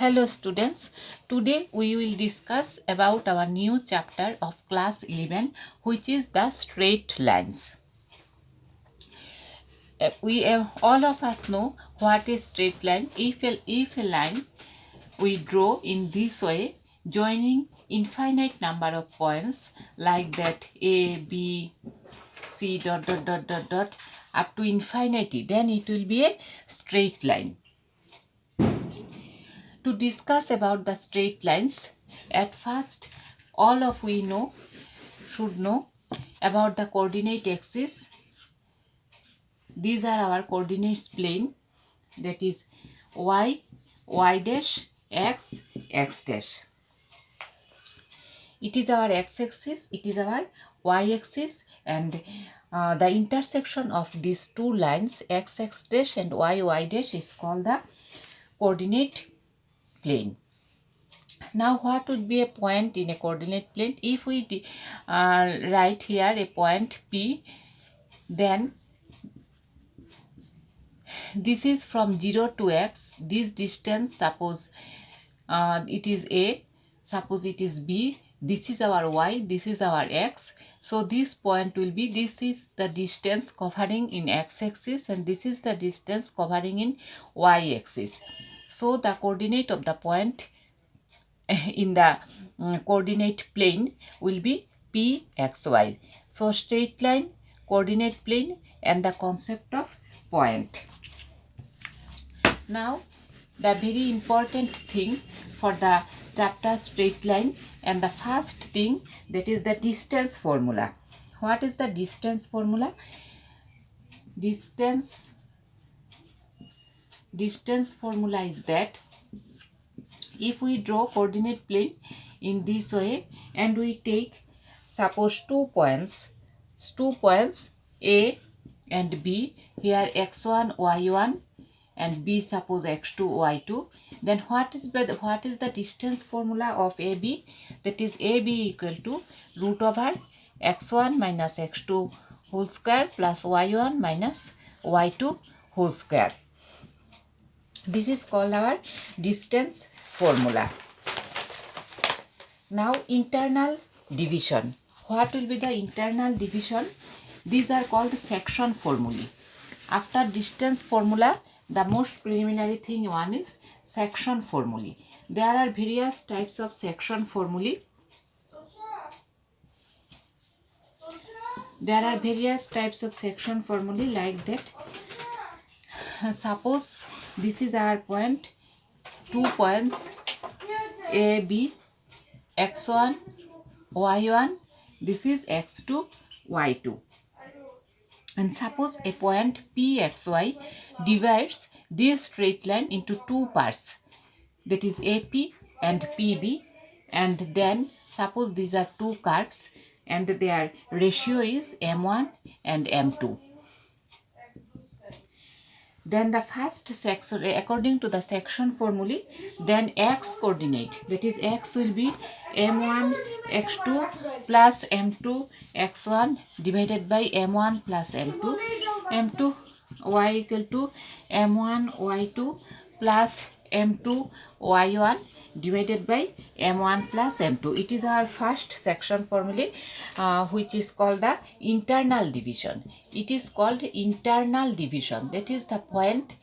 Hello students, today we will discuss about our new chapter of class 11, which is the straight lines. All of us know what is straight line. If a line we draw in this way, joining infinite number of points like that A, B, C dot dot dot dot dot up to infinity, then it will be a straight line. To discuss about the straight lines, at first all of we should know about the coordinate axis. These are our coordinates plane, that is y, y dash, x, x dash. It is our x-axis, it is our y-axis, and the intersection of these two lines x, x dash and y, y dash is called the coordinate plane. Now what would be a point in a coordinate plane? If we write here a point P, then this is from 0 to x. This distance, suppose it is A, suppose it is B, this is our y, this is our x. So this point will be, this is the distance covering in x-axis and this is the distance covering in y-axis. So the coordinate of the point in the coordinate plane will be pxy. So straight line, coordinate plane, and the concept of point. Now the very important thing for the chapter straight line, and the first thing, that is the distance formula. What is the distance formula? Distance formula is that if we draw coordinate plane in this way and we take suppose two points A and B, here x1 y1 and B suppose x2 y2, then what is the distance formula of AB? That is AB equal to root over x1 minus x2 whole square plus y1 minus y2 whole square. This is called our distance formula. Now internal division. What will be the internal division? These are called section formulae. After distance formula, the most preliminary thing one is section formulae. There are various types of section formulae. Like that. Suppose this is our point, 2 points A, B, x1, y1, this is x2, y2. And suppose a point pxy divides this straight line into two parts, that is AP and PB, and then suppose these are two curves and their ratio is m1 and m2. Then the first section, according to the section formulae, then x coordinate, that is x will be m1 x2 plus m2 x1 divided by m1 plus m2 y equal to m1 y2 plus m2 y1 divided by m1 plus m2. It is our first section formula, which is called the internal division. It is called internal division. That is the point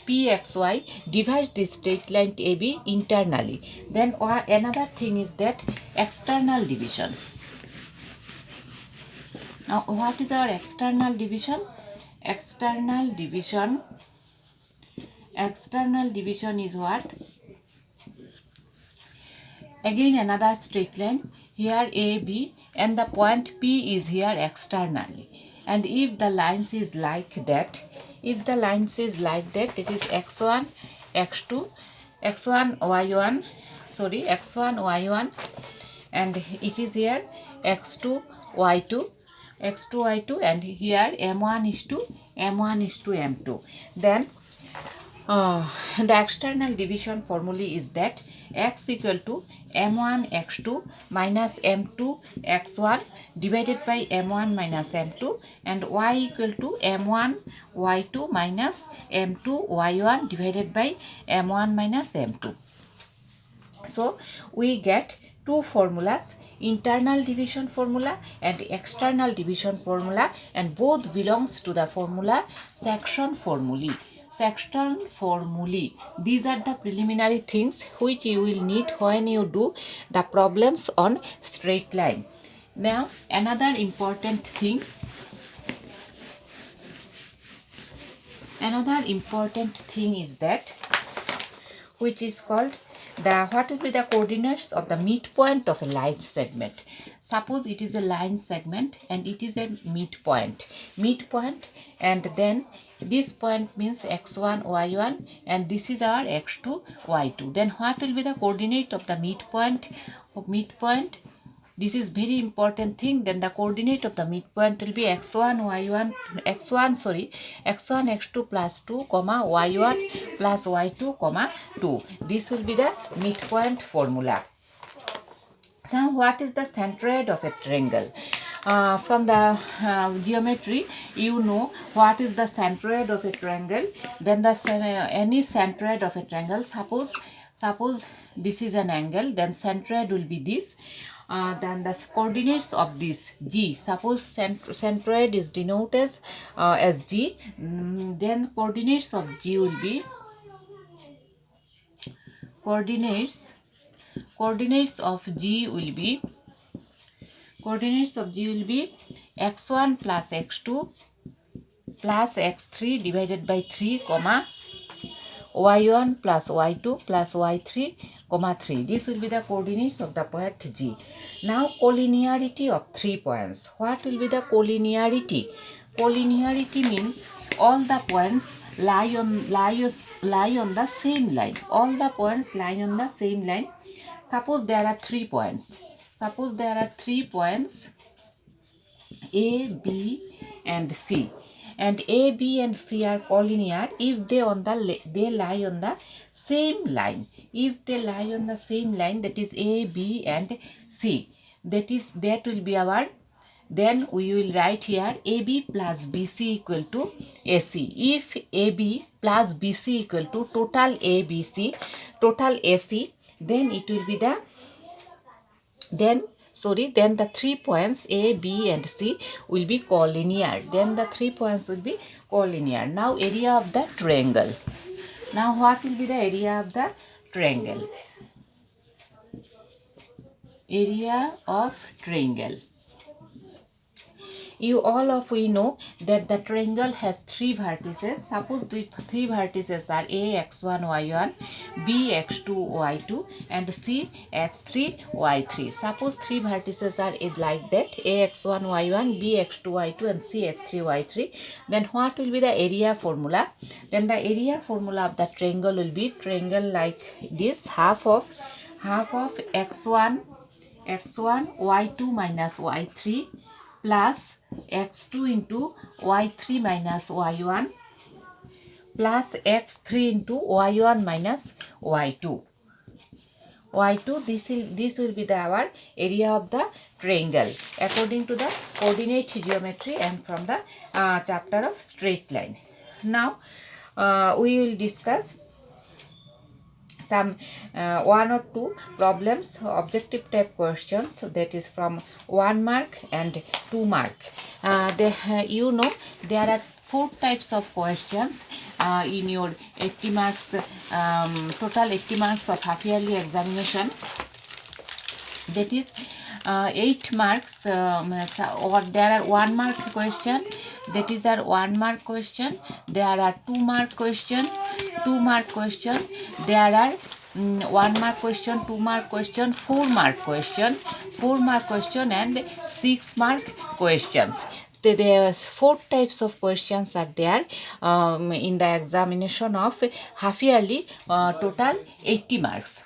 pxy divides the straight line AB internally. Then another thing is that external division. Now what is our external division? External division is what? Again another straight line, here AB, and the point P is here externally. And if the lines is like that, it is x1 x2 x1 y1, and it is here x2 y2, and here m1 is to m2. Then The external division formula is that x equal to m1 x2 minus m2 x1 divided by m1 minus m2, and y equal to m1 y2 minus m2 y1 divided by m1 minus m2. So we get two formulas, internal division formula and external division formula, and both belongs to the formula section formulae. Section formulae. These are the preliminary things which you will need when you do the problems on straight line. Now another important thing is that, which is called what will be the coordinates of the midpoint of a line segment. Suppose it is a line segment and it is a midpoint, and then this point means x1 y1 and this is our x2 y2. Then what will be the coordinate of the midpoint? This is very important thing. Then the coordinate of the midpoint will be x1 x2 plus 2 comma y1 plus y2 comma 2. This will be the midpoint formula. Now what is the centroid of a triangle? From the geometry, you know what is the centroid of a triangle. Then the any centroid of a triangle, suppose this is an angle, then centroid will be this. Then the coordinates of this g, suppose centroid is denoted as g, then coordinates of g will be coordinates of g will be x1 plus x2 plus x3 divided by 3 comma y1 plus y2 plus y3 comma 3. This will be the coordinates of the point G. Now collinearity of 3 points. What will be the collinearity? Collinearity means all the points lie on the same line. All the points lie on the same line. Suppose there are 3 points. A, B and C. And A, B and C are collinear if they lie on the same line. If they lie on the same line, that is A, B and C. That will be our. Then we will write here AB plus BC equal to AC. If AB plus BC equal to total ABC, total AC, then it will be the then the 3 points A, B and C will be collinear. Then the 3 points will be collinear. Now area of the triangle. Now what will be the area of the triangle? Area of triangle. We know that the triangle has 3 vertices. Suppose the 3 vertices are A, x1, y1, B, x2, y2 and C, x3, y3. Suppose 3 vertices are like that, A, x1, y1, B, x2, y2 and C, x3, y3. Then what will be the area formula? Then the area formula of the triangle will be triangle like this, half of x1 y2 minus y3 plus x2 into y3 minus y1 plus x3 into y1 minus y2. This will be our area of the triangle according to the coordinate geometry and from the chapter of straight line. Now we will discuss some 1 or 2 problems, objective type questions, that is from 1 mark and 2 mark. You know there are 4 types of questions in your 80 marks, total 80 marks of half yearly examination. That is 8 marks, or there are 1 mark question, that is our 1 mark question. There are 2 mark question, there are 1 mark question, 2 mark question, 4 mark question and 6 mark questions. There are 4 types of questions are there in the examination of half yearly, total 80 marks.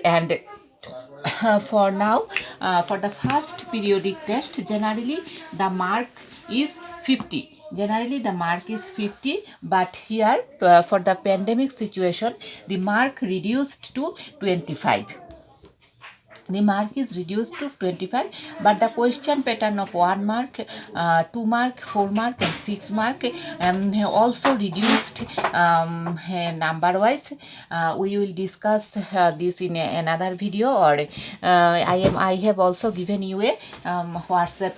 And for now, for the first periodic test, generally the mark is 50. Generally the mark is 50, but here for the pandemic situation the mark reduced to 25. The mark is reduced to 25, but the question pattern of 1 mark, 2 mark, 4 mark and 6 mark also reduced number wise. We will discuss this in another video, or I have also given you a WhatsApp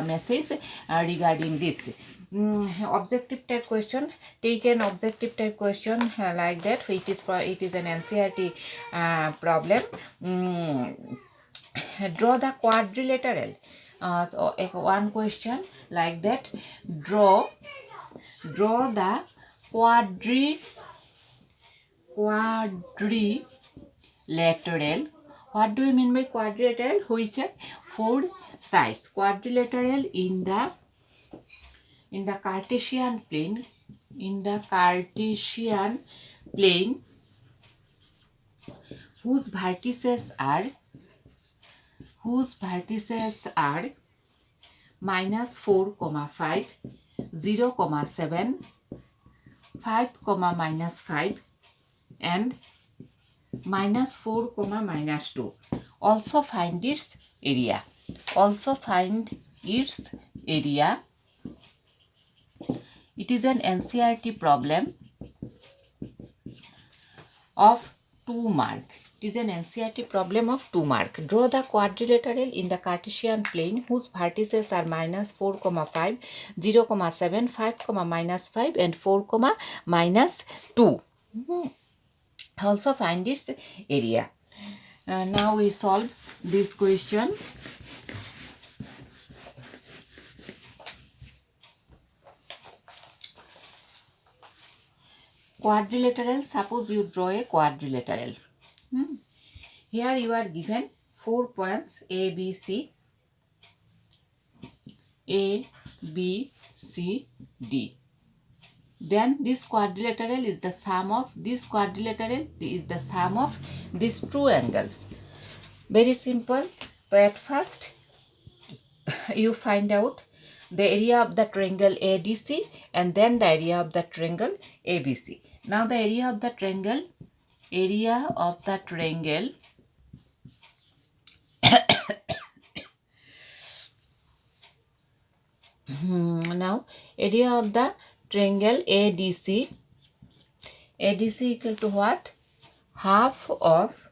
message regarding this. Objective type question. Take an objective type question like that. It is an NCERT problem. Draw the quadrilateral. So one question like that. Draw the quadrilateral. What do you mean by quadrilateral? Which are 4 sides. Quadrilateral in the Cartesian plane. In the Cartesian plane, whose vertices are minus 4, 5, 0, 7, 5, minus 5 and minus 4, minus 2. Also find its area. It is an NCERT problem of 2 mark. It is an NCERT problem of 2 mark. Draw the quadrilateral in the Cartesian plane whose vertices are minus 4, 5, 0, 7, 5, minus 5 and 4, minus 2. Also find its area. Now we solve this question. Quadrilateral. Suppose you draw a quadrilateral. Here you are given 4 points A, B, C, D. Then this quadrilateral is the sum of these two angles. Very simple. So at first you find out the area of the triangle ADC and then the area of the triangle ABC. Now the area of the triangle now area of the triangle ADC equal to what? Half of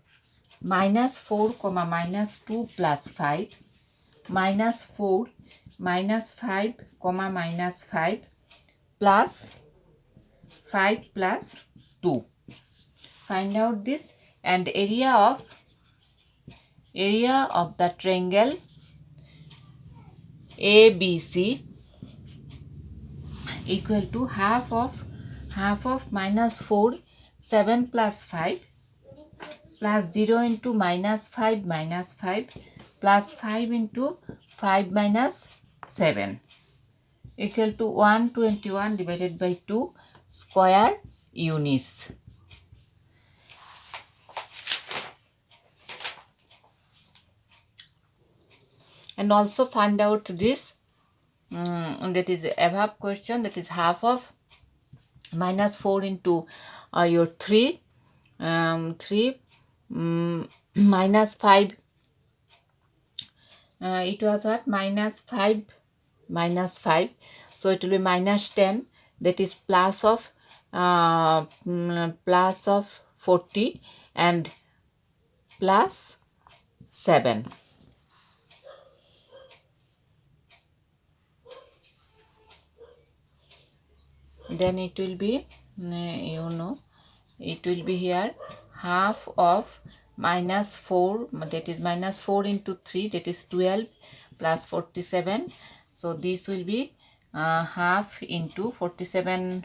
minus 4, minus 2 plus 5 minus 4 minus 5, minus 5 plus 5 plus 2. Find out this, and area of the triangle ABC equal to half of minus 4, 7 plus 5 plus 0 into minus 5 plus 5 into 5 minus 7 equal to 121 divided by 2 square units. And also find out this, that is above question, that is half of minus 4 into your 3 minus 5, it was what? Minus 5, so it will be minus 10, that is plus of 40 and plus 7. Then it will be, it will be here half of minus 4, that is minus 4 into 3, that is 12 plus 47. So this will be half into 47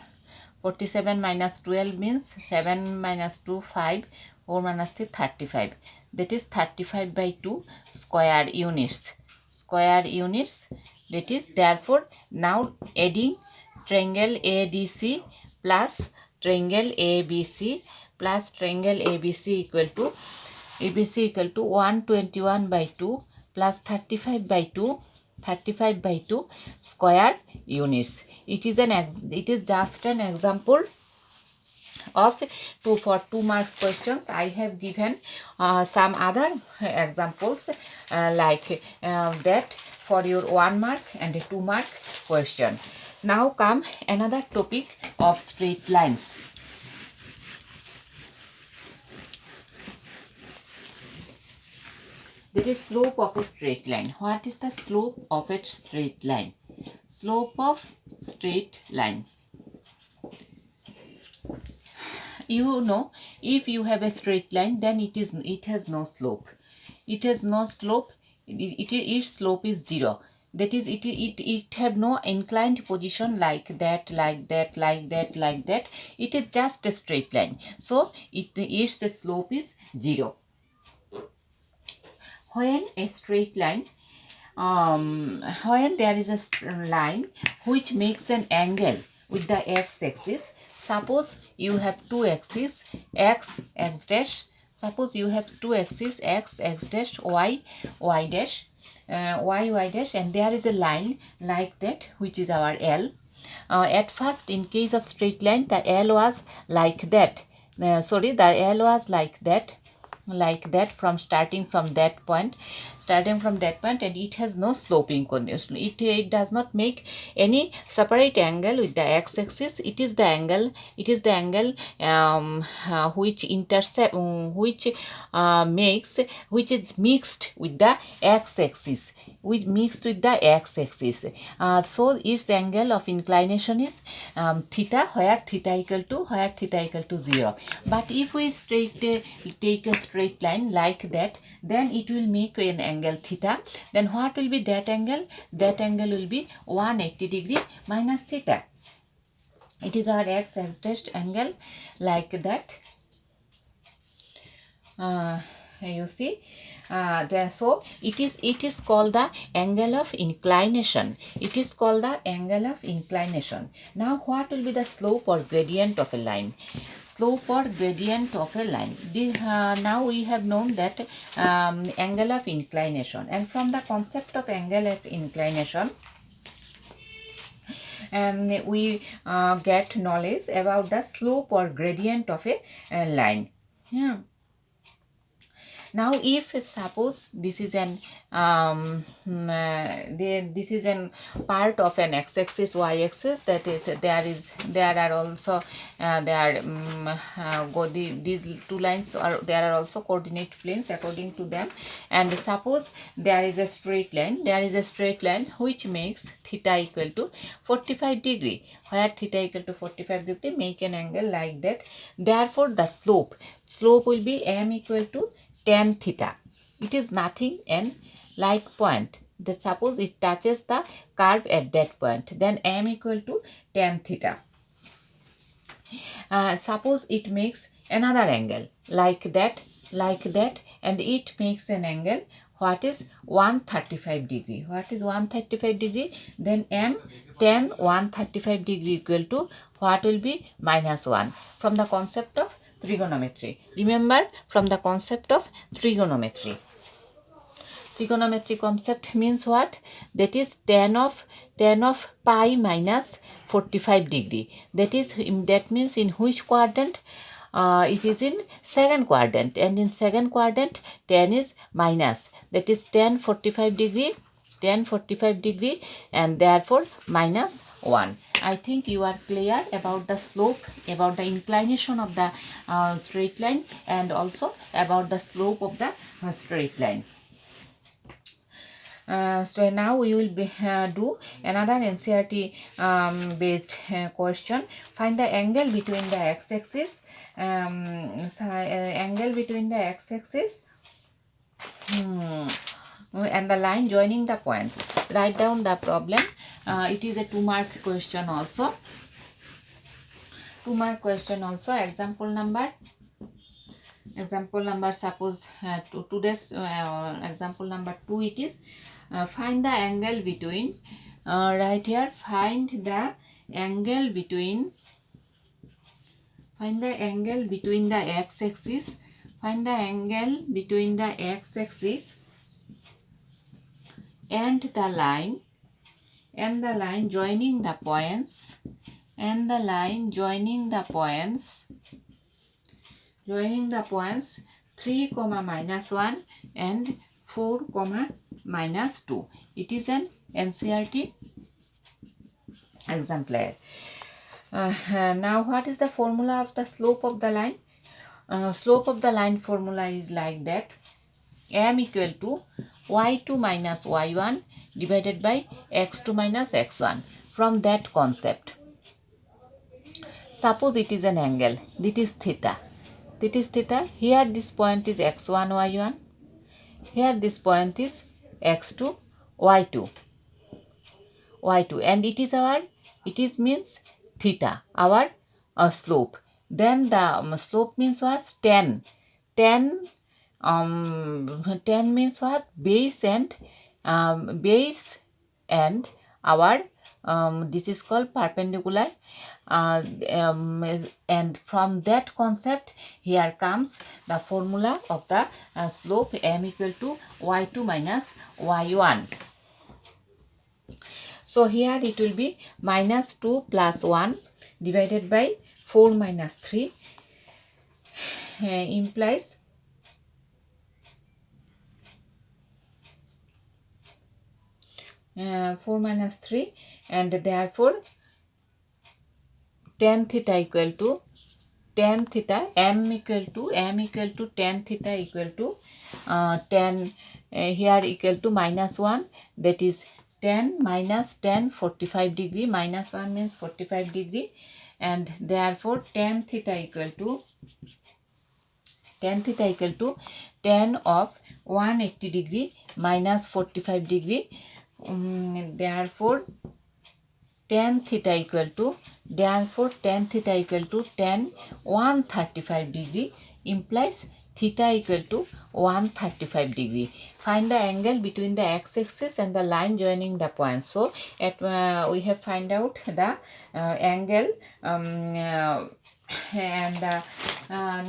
minus 12 means 7 minus 2, 5, 4 minus 3, 35. That is 35 by 2 square units. That is, therefore, now adding triangle ADC plus triangle ABC plus triangle ABC equal to 121 by 2 plus 35 by 2 35 by 2 square units. It is just an example of for 2 marks questions. I have given some other examples like that for your 1 mark and a 2 mark question. Now come another topic of straight lines. There is slope of a straight line. What is the slope of a straight line? Slope of straight line. You know, if you have a straight line, then it has no slope. It has no slope. Its slope is 0. That is, it have no inclined position like that, like that, like that, like that. It is just a straight line. So its the slope is 0. When a straight line, when there is a line which makes an angle with the x-axis, suppose you have two axes, x dash. Suppose you have two axes, x dash, y dash, y dash, and there is a line like that, which is our L. At first, in case of straight line, the L was like that. The L was like that from starting from that point, and it has no sloping condition. It does not make any separate angle with the x-axis. It is the angle which intercept which which is mixed with the x-axis, so its angle of inclination is theta, where theta equal to 0. But if we take a straight line like that, then it will make an angle theta. Then what will be that angle? That angle will be 180 degree minus theta. It is our x dash angle like that. You see, so it is called the angle of inclination. It is called the angle of inclination. Now what will be the slope or gradient of a line? Slope or gradient of a line. Now we have known that angle of inclination, and from the concept of angle of inclination, we get knowledge about the slope or gradient of a line. Yeah. Now, if suppose this is an this is an part of an x-axis, y-axis, that is there are also these two lines are there are also coordinate planes according to them. And suppose there is a straight line, which makes theta equal to 45 degree, where theta equal to 45 degree make an angle like that. Therefore, the slope will be m equal to tan theta. It is nothing and like point. That suppose it touches the curve at that point, then m equal to tan theta. Suppose it makes another angle like that, and it makes an angle what is 135 degree. What is 135 degree? Then m tan 135 degree equal to what will be -1 from the concept of trigonometry. Remember, from the concept of trigonometry. Trigonometry concept means what? That is tan of pi minus 45 degree. That means in which quadrant? It is in second quadrant, and in second quadrant tan is minus. That is tan 45 degree, and therefore -1. I think you are clear about the slope, about the inclination of the straight line, and also about the slope of the straight line. So now we will do another NCERT based question. Find the angle between the x-axis, and the line joining the points. Write down the problem. It is a 2-mark question also. 2-mark question also. Example number. Suppose today's example number 2. It is find the angle between. Right here, find the angle between the x-axis. Find the angle between the x-axis and the line joining the points, and the line joining the points 3, -1 and 4, -2. It is an NCERT exemplar. Now what is the formula of the slope of the line? Slope of the line formula is like that: m equal to y2 minus y1 divided by x2 minus x1. From that concept, suppose it is an angle, that is theta. Here this point is x1 y1, here this point is x2 y2, and it is means theta, our slope. Then the slope means was 10. 10 means what? Base and our this is called perpendicular, and from that concept here comes the formula of the slope m equal to y2 minus y1. So here it will be -2 plus 1 divided by 4 minus 3 implies 4 minus 3, and therefore tan theta equal to m equal to tan theta equal to 10 here equal to -1, that is 10 minus 10 45 degree, -1 means 45 degree, and therefore tan theta equal to 10 of 180 degree minus 45 degree. Therefore tan theta equal to 10 135 degree implies theta equal to 135 degree. Find the angle between the x-axis and the line joining the points. So we have find out the angle, and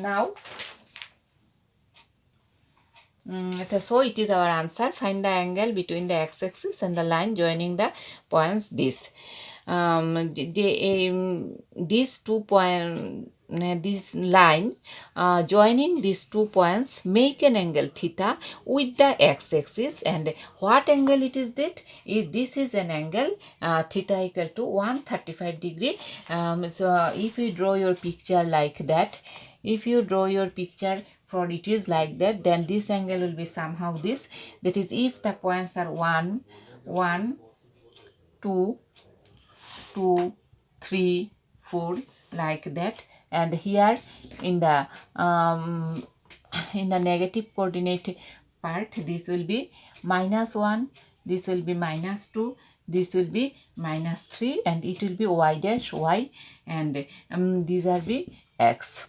now so it is our answer. Find the angle between the x-axis and the line joining the points. This line joining these 2 points make an angle theta with the x-axis, and what angle it is that? This is an angle theta equal to 135 degree. So if you draw your picture like that, for it is like that, then this angle will be somehow this. That is, if the points are 1, 2, 3, 4 like that, and here in the negative coordinate part, this will be -1, this will be -2, this will be -3, and it will be y dash y, and these are the x.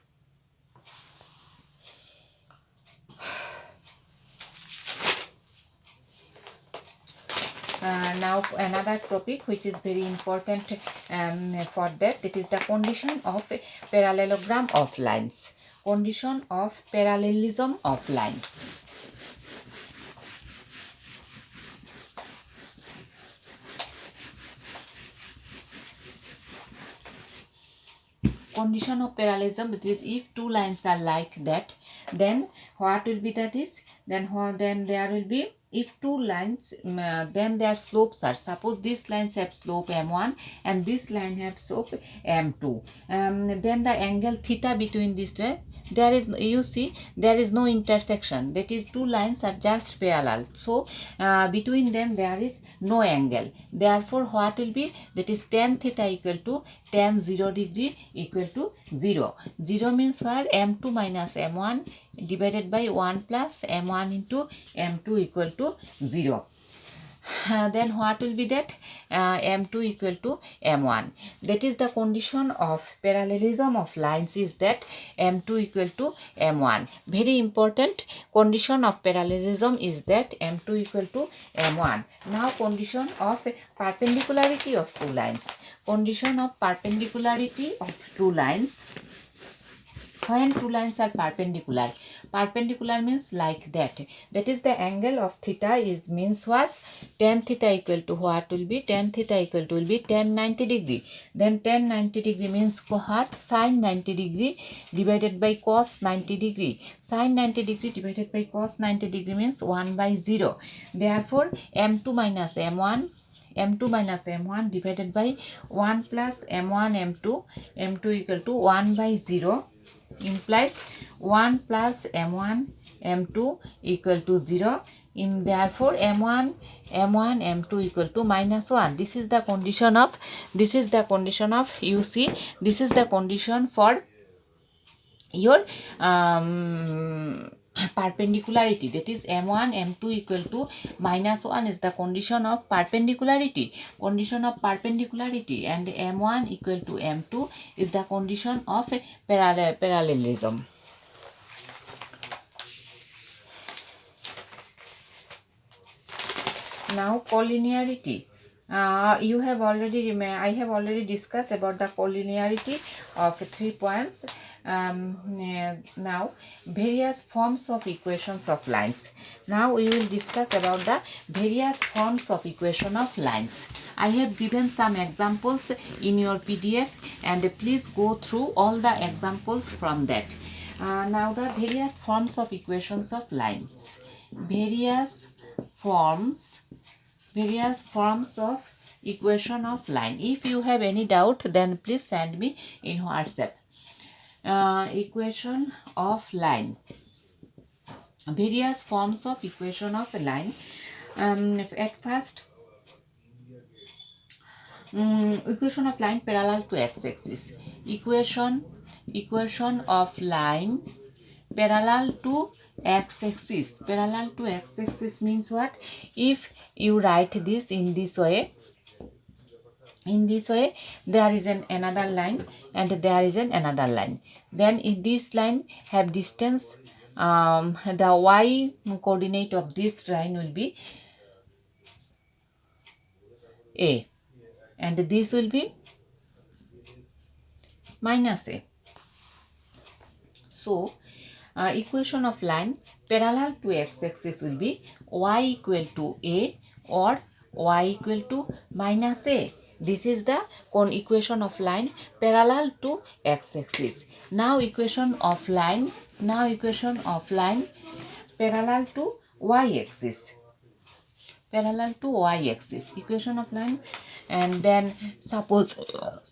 Now another topic which is very important for that, is the condition of parallelogram of lines. Condition of parallelism of lines. Condition of parallelism, that is, if two lines are like that, then what will be that is? Then there will be, if two lines, then their slopes are, suppose these lines have slope m1 and this line have slope m2, then the angle theta between these, there is, you see, there is no intersection, that is, two lines are just parallel, so between them there is no angle. Therefore what will be? That is tan theta equal to tan 0 degree equal to 0. 0 means what? m2 minus m1 divided by 1 plus m1 into m2 equal to 0. Then what will be that? M2 equal to m1. That is the condition of parallelism of lines, is that m2 equal to m1. Very important condition of parallelism is that m2 equal to m1. Now condition of perpendicularity of two lines. Condition of perpendicularity of two lines. When two lines are perpendicular, Perpendicular means like that. That is the angle of theta is means was tan theta equal to what will be? Tan theta equal to will be tan 90 degree. Then tan 90 degree means what? Sin 90 degree divided by cos 90 degree. Sin 90 degree divided by cos 90 degree means 1 by 0. Therefore, m2 minus m1 m1 divided by 1 plus m2 equal to 1 by 0 implies 1 plus m2 equal to 0. Therefore m1 m2 equal to minus 1. This is the condition of you see, this is the condition for your perpendicularity. That is m1 m2 equal to minus 1 is the condition of perpendicularity, and m1 equal to m2 is the condition of parallelism. Now collinearity. I have already discussed about the collinearity of 3 points. Now various forms of equations of lines. Now we will discuss about the various forms of equation of lines. I have given some examples in your PDF, and please go through all the examples from that. Now the various forms of equations of lines. Various forms of equation of line. If you have any doubt, then please send me in WhatsApp. Equation of line. Various forms of equation of a line. At first, equation of line parallel to x-axis. Equation of line parallel to x-axis. Parallel to x-axis means what? If you write this in this way, there is another line and there is another line. Then if this line have distance, the y coordinate of this line will be a, and this will be minus a. So equation of line parallel to x-axis will be y equal to a or y equal to minus a. This is the equation of line parallel to x-axis. Now equation of line parallel to y-axis. Equation of line, and then suppose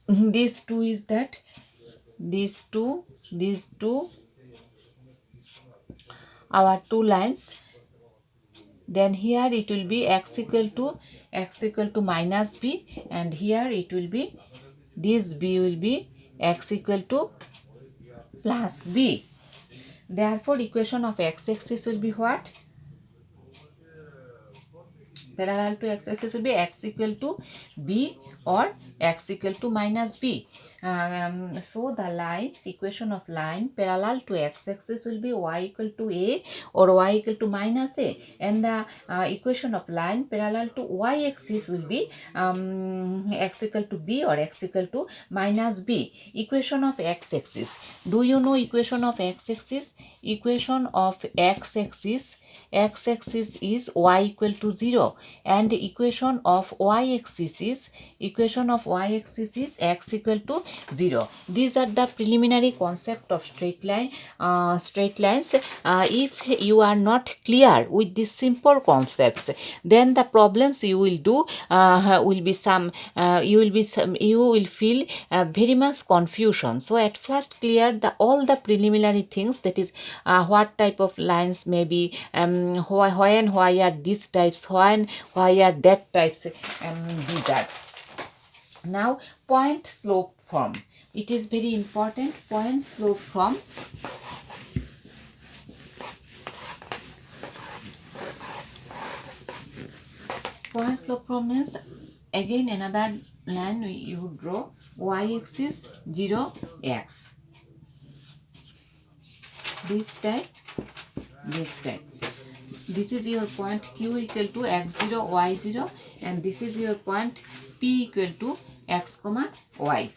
these two is that these two our two lines. Then here it will be x equal to minus b, and here it will be, this b will be x equal to plus b. Therefore equation of x-axis will be what? Parallel to x-axis will be x equal to b or x equal to minus b. So the lines, equation of line parallel to x-axis will be y equal to a or y equal to minus a, and the equation of line parallel to y-axis will be x equal to b or x equal to minus b. Equation of x-axis. Do you know equation of x-axis? Equation of x-axis is y equal to 0, and equation of y-axis is x equal to 0. These are the preliminary concept of straight lines. If you are not clear with these simple concepts, then the problems you will do will be you will feel very much confusion. So at first clear all the preliminary things, that is what type of lines may be, why are these types, why are that types, these are. Now point slope form. It is very important. Point slope form. Point slope form means again another line you draw, y-axis 0 x. This type. This is your point q equal to x0 y0, and this is your point p equal to x comma y.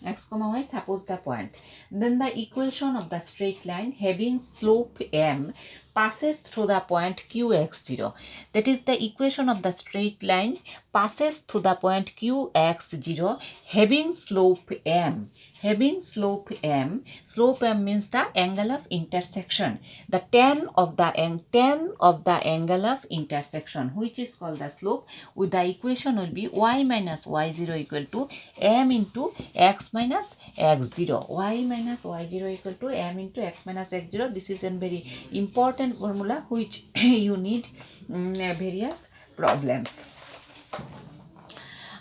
x comma y, suppose the point. Then the equation of the straight line having slope m passes through the point qx0. That is the equation of the straight line passes through the point qx0 having slope m. Having slope m. Slope m means the angle of intersection. The tan of the angle of intersection, which is called the slope. With the equation will be y minus y0 equal to m into x minus x0. Y minus y0 equal to m into x minus x0. This is a very important formula which you need various problems.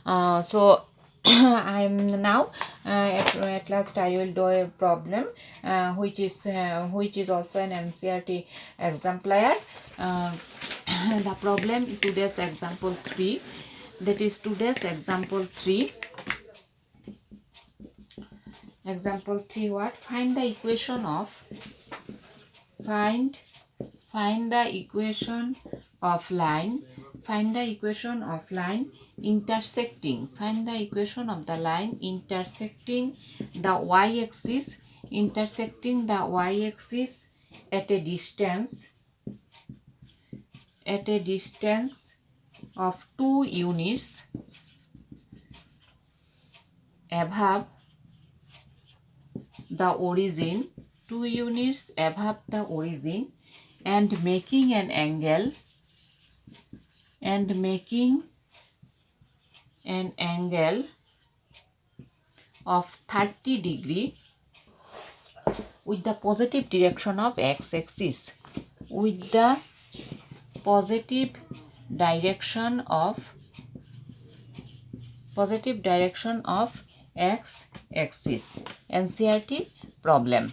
So I'm now at last I will do a problem which is also an NCERT exemplar. The problem today's example 3, that is today's example 3. Example 3 what? Find the equation of line. Find the equation of line intersecting. Find the equation of the line intersecting the y-axis at a distance of 2 units above the origin, 2 units above the origin, and making an angle of 30 degree with the positive direction of x-axis. With the positive direction of x-axis. NCERT problem.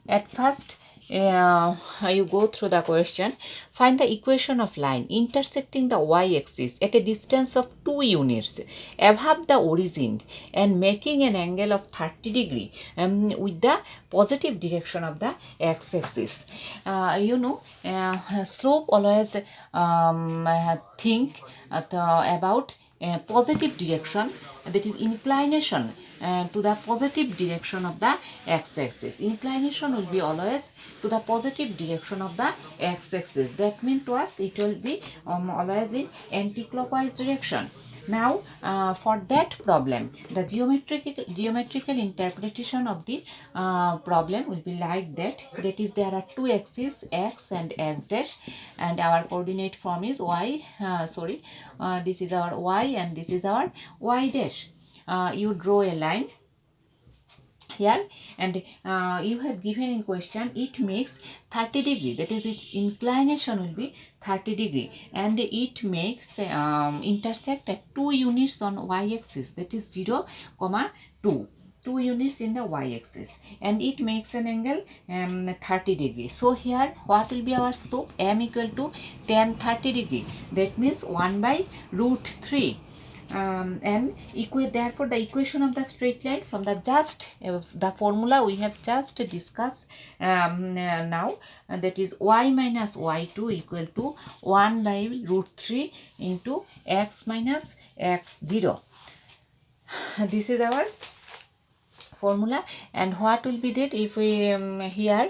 At first, you go through the question. Find the equation of line intersecting the y-axis at a distance of 2 units above the origin and making an angle of 30 degree with the positive direction of the x-axis. Slope always think about positive direction, that is inclination to the positive direction of the x-axis. Inclination will be always to the positive direction of the x-axis. That means to us it will be always in anti-clockwise direction. Now for that problem, the geometrical interpretation of the problem will be like that. That is, there are two axes, x and x dash, and our coordinate form is y. This is our y and this is our y dash. You draw a line here, and you have given in question it makes 30 degree, that is its inclination will be 30 degree, and it makes intersect at 2 units on y-axis, that is 0, 2 units in the y-axis, and it makes an angle 30 degree. So here what will be our slope? M equal to tan 30 degree, that means 1 by root 3. And therefore the equation of the straight line from the formula we have just discussed now, that is y minus y2 equal to 1 by root 3 into x minus x0. This is our formula. And what will be that if we here